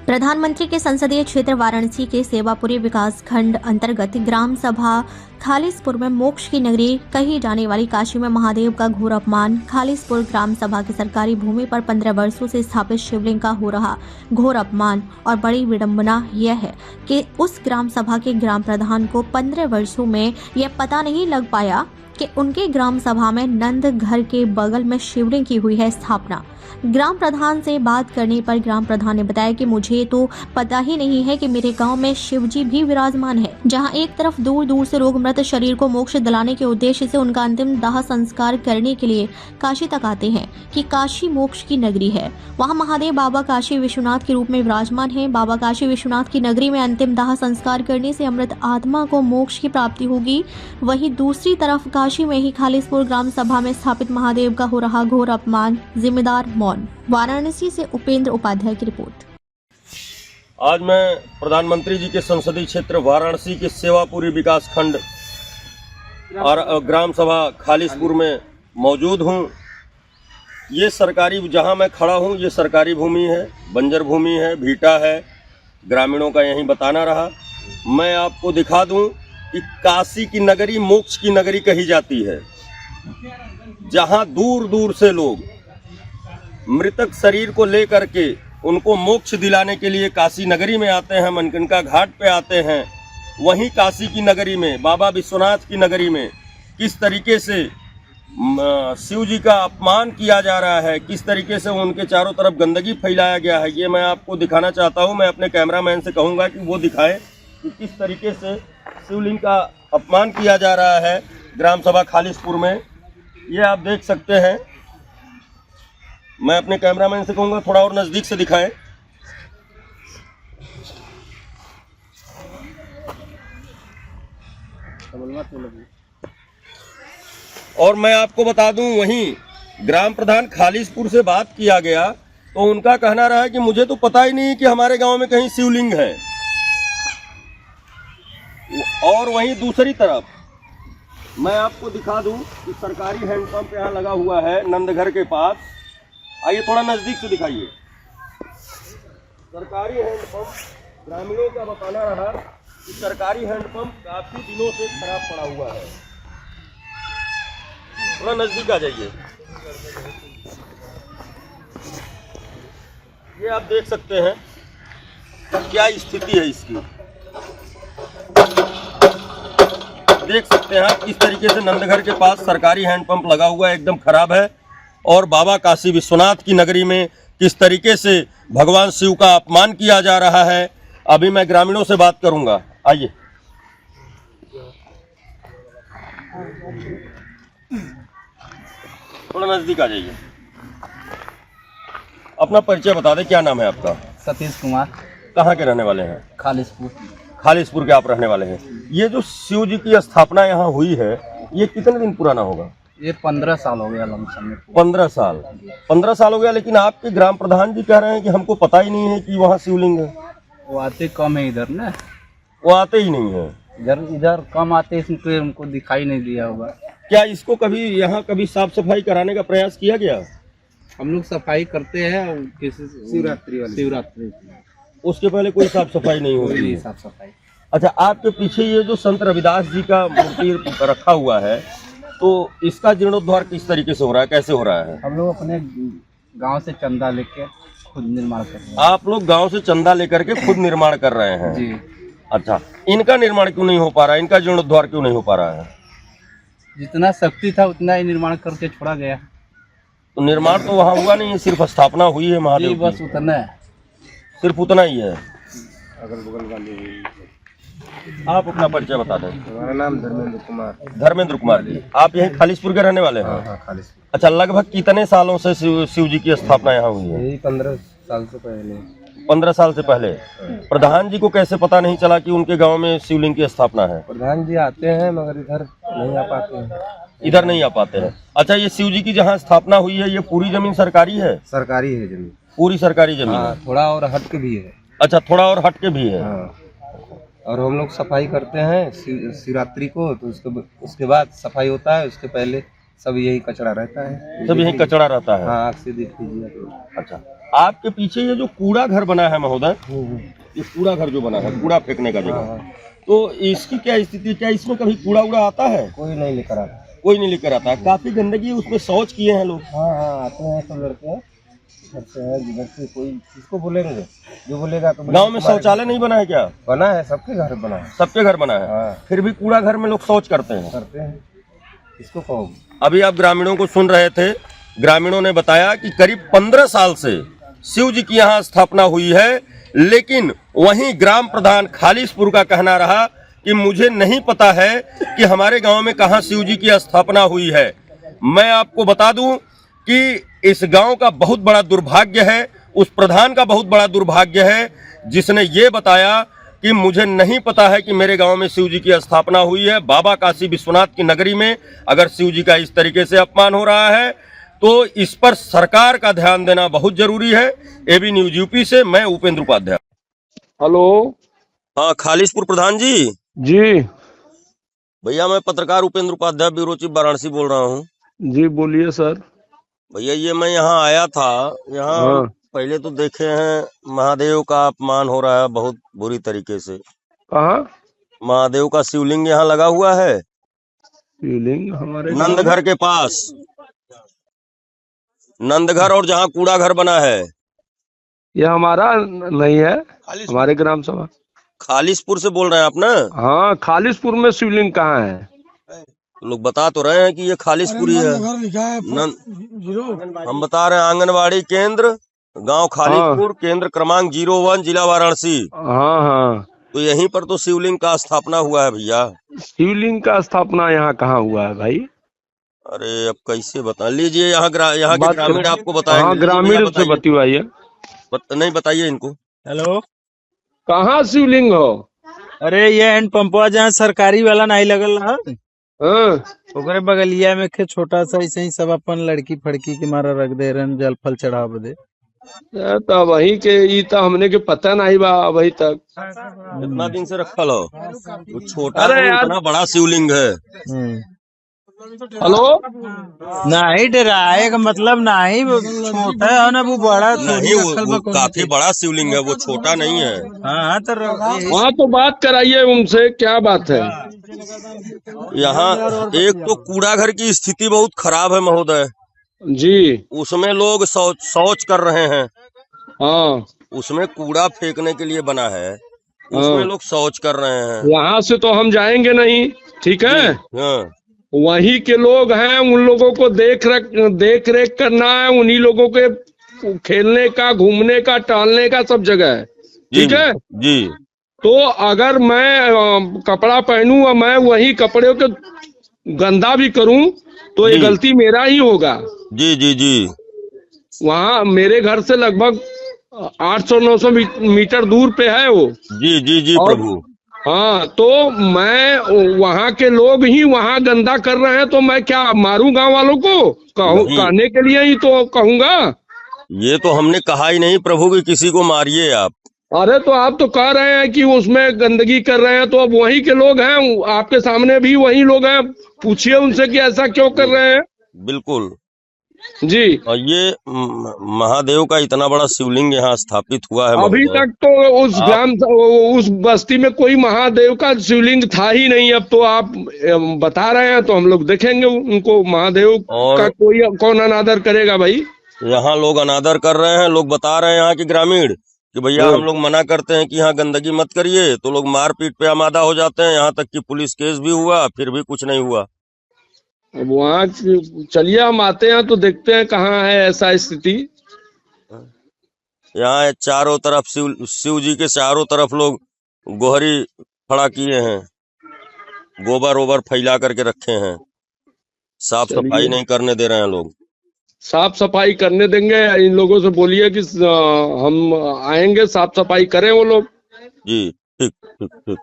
प्रधानमंत्री के संसदीय क्षेत्र वाराणसी के सेवापुरी विकास खंड अंतर्गत ग्राम सभा खालिसपुर में मोक्ष की नगरी कही जाने वाली काशी में महादेव का घोर अपमान। खालिसपुर ग्राम सभा की सरकारी भूमि पर 15 वर्षों से स्थापित शिवलिंग का हो रहा घोर अपमान और बड़ी विडंबना यह है कि उस ग्राम सभा के ग्राम प्रधान को 15 वर्षों में यह पता नहीं लग पाया कि उनके ग्राम सभा में नंद घर के बगल में शिवलिंग की हुई है स्थापना। ग्राम प्रधान से बात करने पर ग्राम प्रधान ने बताया कि मुझे तो पता ही नहीं है कि मेरे गांव में शिवजी भी विराजमान है, जहां एक तरफ दूर दूर से लोग मृत शरीर को मोक्ष दिलाने के उद्देश्य से उनका अंतिम दाह संस्कार करने के लिए काशी तक आते हैं कि काशी मोक्ष की नगरी है। वहां महादेव बाबा काशी विश्वनाथ के रूप में विराजमान है। बाबा काशी विश्वनाथ की नगरी में अंतिम दाह संस्कार करने से अमृत आत्मा को मोक्ष की प्राप्ति होगी। वहीं दूसरी तरफ काशी में ही खालिसपुर ग्राम सभा में स्थापित महादेव का हो रहा घोर अपमान। जिम्मेदार मौन। वाराणसी से उपेंद्र उपाध्याय की रिपोर्ट। आज मैं प्रधानमंत्री जी के संसदीय क्षेत्र वाराणसी के सेवापुरी विकास खंड और ग्राम सभा खालिसपुर में मौजूद हूं। ये सरकारी, जहां मैं खड़ा हूं, ये सरकारी भूमि है, बंजर भूमि है, भीटा है, ग्रामीणों का यहीं बताना रहा। मैं आपको दिखा दूं कि काशी की नगरी मोक्ष की नगरी कही जाती है, जहां दूर दूर से लोग मृतक शरीर को लेकर के उनको मोक्ष दिलाने के लिए काशी नगरी में आते हैं, मनकनका घाट पे आते हैं। वहीं काशी की नगरी में, बाबा विश्वनाथ की नगरी में किस तरीके से शिव जी का अपमान किया जा रहा है, किस तरीके से उनके चारों तरफ गंदगी फैलाया गया है, ये मैं आपको दिखाना चाहता हूं। मैं अपने कैमरामैन से कहूंगा कि वो दिखाए कि किस तरीके से शिवलिंग का अपमान किया जा रहा है ग्राम सभा खालिसपुर में। ये आप देख सकते हैं। मैं अपने कैमरामैन से कहूंगा थोड़ा और नजदीक से दिखाएं। और मैं आपको बता दूं, वहीं ग्राम प्रधान खालिसपुर से बात किया गया तो उनका कहना रहा कि मुझे तो पता ही नहीं कि हमारे गांव में कहीं शिवलिंग है। और वहीं दूसरी तरफ मैं आपको दिखा दूं कि सरकारी हैंडपंप यहाँ लगा हुआ है नंदघर के पास। आइए थोड़ा नजदीक से दिखाइए। सरकारी हैंडपंप, ग्रामीणों का बताना रहा कि सरकारी हैंडपंप काफी दिनों से खराब पड़ा हुआ है। थोड़ा नजदीक आ जाइए। ये आप देख सकते हैं क्या स्थिति है इसकी। देख सकते हैं आप किस तरीके से नंदघर के पास सरकारी हैंडपंप लगा हुआ है, एकदम खराब है। और बाबा काशी विश्वनाथ की नगरी में किस तरीके से भगवान शिव का अपमान किया जा रहा है, अभी मैं ग्रामीणों से बात करूंगा। आइए थोड़ा नजदीक आ जाइए। अपना परिचय बता दें, क्या नाम है आपका? सतीश कुमार। कहाँ के रहने वाले हैं? खालिसपुर। खालिसपुर के आप रहने वाले हैं। ये जो शिव जी की स्थापना यहाँ हुई है, ये कितने दिन पुराना होगा? ये 15 साल हो गया लमसम। 15 साल 15 साल हो गया। लेकिन आपके ग्राम प्रधान जी कह रहे हैं कि हमको पता ही नहीं है कि वहाँ शिवलिंग है। वो आते कम है इधर ना, वो आते ही नहीं है इधर कम आते, इसमें हमको दिखाई नहीं दिया होगा। क्या इसको कभी यहाँ कभी साफ सफाई कराने का प्रयास किया गया? हम लोग सफाई करते हैं किसी शिवरात्रि उसके पहले कोई साफ सफाई नहीं होती है। साफ सफाई। अच्छा, आपके पीछे ये जो संत रविदास जी का मूर्ति रखा हुआ है, तो इसका जीर्णोद्धार किस तरीके से हो रहा है, कैसे हो रहा है? हम लोग अपने गांव से चंदा लेके खुद निर्माण कर रहे हैं। आप लोग गांव से चंदा लेकर के खुद निर्माण कर रहे हैं जी। अच्छा, इनका निर्माण क्यों नहीं हो पा रहा है, इनका जीर्णोद्धार क्यों नहीं हो पा रहा है? जितना शक्ति था उतना ही निर्माण करके छोड़ा गया। तो निर्माण तो वहाँ हुआ नहीं है, सिर्फ स्थापना हुई है महादेव की। बस उतना है, सिर्फ उतना ही है। अगल बगल वाले। आप अपना परिचय बता दें। हमारा नाम धर्मेंद्र कुमार। धर्मेंद्र कुमार जी, आप यहीं खालिसपुर के रहने वाले हैं? हाँ, खालिसपुर। अच्छा, लगभग कितने सालों से शिव जी की स्थापना यहाँ हुई है? यही 15 साल से पहले। 15 साल से पहले। प्रधान जी को कैसे पता नहीं चला कि उनके गांव में शिवलिंग की स्थापना है? प्रधान जी आते हैं मगर इधर नहीं आ पाते हैं। इधर नहीं आ पाते हैं। अच्छा, ये शिव जी की जहाँ स्थापना हुई है, ये पूरी जमीन सरकारी है? सरकारी है जमीन, पूरी सरकारी जमीन है। थोड़ा और हट के भी है। अच्छा, थोड़ा और हट के भी है। हाँ। और हम लोग सफाई करते हैं शिवरात्रि को, तो उसके बाद सफाई होता है, उसके पहले सब यही कचरा रहता है। सब यही कचरा रहता है। हाँ, आँख से देख लीजिए तो। अच्छा, आपके पीछे ये जो कूड़ा घर बना है महोदय, ये कूड़ा घर जो बना है, कूड़ा फेंकने का जगह, तो इसकी क्या स्थिति, क्या इसमें कभी कूड़ा उड़ा आता है? कोई नहीं लेकर आता। कोई नहीं लेकर आता है। काफी गंदगी, उसमें शौच किए हैं लोग। हाँ हाँ, आते हैं सब लड़के, घर से है, जिधर से, कोई किसको बोलेंगे, जो बोलेगा तो। गांव में शौचालय नहीं बना है क्या? बना है, सबके घर बना है। सबके घर बना है। हाँ। फिर भी कूड़ा घर में लोग शौच करते हैं। करते हैं, किसको कहोगे। अभी आप ग्रामीणों को सुन रहे थे, ग्रामीणों ने बताया कि करीब 15 साल से शिव जी की यहाँ स्थापना हुई है, लेकिन वहीं ग्राम प्रधान खालिसपुर का कहना रहा कि मुझे नहीं पता है कि हमारे गांव में कहाँ शिव जी की स्थापना हुई है। मैं आपको बता दूं कि इस गांव का बहुत बड़ा दुर्भाग्य है, उस प्रधान का बहुत बड़ा दुर्भाग्य है, जिसने ये बताया कि मुझे नहीं पता है कि मेरे गांव में शिव जी की स्थापना हुई है। बाबा काशी विश्वनाथ की नगरी में अगर शिव जी का इस तरीके से अपमान हो रहा है तो इस पर सरकार का ध्यान देना बहुत जरूरी है। एबी न्यूज यूपी से मैं उपेंद्र उपाध्याय। हेलो। हाँ, खालिसपुर प्रधान जी। जी भैया, मैं पत्रकार उपेंद्र उपाध्याय, ब्यूरो चीफ वाराणसी बोल रहा हूँ। जी बोलिए सर। भैया, ये मैं यहाँ आया था, यहाँ हाँ। पहले तो देखे हैं महादेव का अपमान हो रहा है बहुत बुरी तरीके से। कहाँ? महादेव का शिवलिंग यहाँ लगा हुआ है, शिवलिंग हमारे नंदघर के पास, नंदघर, और जहाँ कूड़ा घर बना है। ये हमारा नहीं है, हमारे ग्राम सभा। खालिसपुर से बोल रहे हैं आप ना? हाँ, खालिसपुर में शिवलिंग कहाँ है? लोग बता तो रहे हैं कि ये खालिसपुर ही है। हम बता रहे हैं आंगनवाड़ी केंद्र, गांव खालिसपुर, केंद्र क्रमांक 01, जिला वाराणसी। हाँ हाँ, तो यहीं पर तो शिवलिंग का स्थापना हुआ है भैया। शिवलिंग का स्थापना यहाँ कहाँ हुआ है भाई? अरे अब कैसे बता लीजिए, यहाँ के ग्रामीण आपको बताएंगे। हाँ, ग्रामीण से बताइए। नहीं, बताइए इनको। हेलो, कहाँ शिवलिंग हो? अरे ये हैंड पंपवा जहाँ सरकारी वाला नहीं लगल रहा, हाँ, ओकरे बगलिया में के छोटा सा ऐसे ही सब अपन लड़की फड़की के मारा रख दे रहे जल फल चढ़ाव दे। तो वही के ई तो हमने के पता नहीं बा अभी तक। इतना दिन से रखल हो, वो छोटा अरे यार, इतना बड़ा शिवलिंग है। हेलो। नहीं डराए का मतलब नहीं, वो छोटा है ना, वो बड़ा नहीं, वो काफी बड़ा शिवलिंग है, वो छोटा नहीं है। हाँ तो वहाँ तो बात कराइए उनसे, क्या बात है? यहाँ एक तो कूड़ा घर की स्थिति बहुत खराब है महोदय जी। उसमें लोग शौच कर रहे हैं। हाँ, उसमें कूड़ा फेंकने के लिए बना है, उसमें लोग शौच कर रहे हैं। यहाँ से तो हम जाएंगे नहीं, ठीक है? हाँ, वहीं के लोग हैं, उन लोगों को देख रेख करना है, उन्हीं लोगों के खेलने का, घूमने का, टहलने का सब जगह है, ठीक है जी। तो अगर मैं कपड़ा पहनूं और मैं वही कपड़े को गंदा भी करूं तो ये गलती मेरा ही होगा। जी जी जी। वहाँ मेरे घर से लगभग 800-900 मीटर दूर पे है वो। जी जी जी प्रभु। हाँ, तो मैं वहाँ के लोग ही वहाँ गंदा कर रहे हैं, तो मैं क्या मारूं गांव वालों को? कहने के लिए ही तो कहूंगा। ये तो हमने कहा ही नहीं प्रभु कि किसी को मारिए आप। अरे तो आप तो कह रहे हैं कि उसमें गंदगी कर रहे हैं, तो अब वही के लोग हैं, आपके सामने भी वही लोग हैं, पूछिए उनसे कि ऐसा क्यों कर रहे हैं। बिल्कुल जी। और ये महादेव का इतना बड़ा शिवलिंग यहाँ स्थापित हुआ है। अभी तक तो उस बस्ती में कोई महादेव का शिवलिंग था ही नहीं। अब तो आप बता रहे हैं तो हम लोग देखेंगे उनको, महादेव का कौन अनादर करेगा भाई? यहाँ लोग अनादर कर रहे हैं। लोग बता रहे हैं यहाँ के ग्रामीण कि भैया हम लोग मना करते हैं कि यहाँ गंदगी मत करिए, तो लोग मारपीट पे आमादा हो जाते हैं। यहाँ तक कि पुलिस केस भी हुआ, फिर भी कुछ नहीं हुआ। अब वहाँ चलिए हम आते हैं तो देखते हैं कहाँ है ऐसा स्थिति। यहाँ चारों तरफ शिव जी के चारों तरफ लोग गोहरी खड़ा किए हैं, गोबर ओबर फैला करके रखे हैं, साफ सफाई नहीं करने दे रहे हैं लोग। साफ सफाई करने देंगे, इन लोगों से बोलिए कि हम आएंगे, साफ सफाई करें वो लोग। जी, ठीक ठीक ठीक।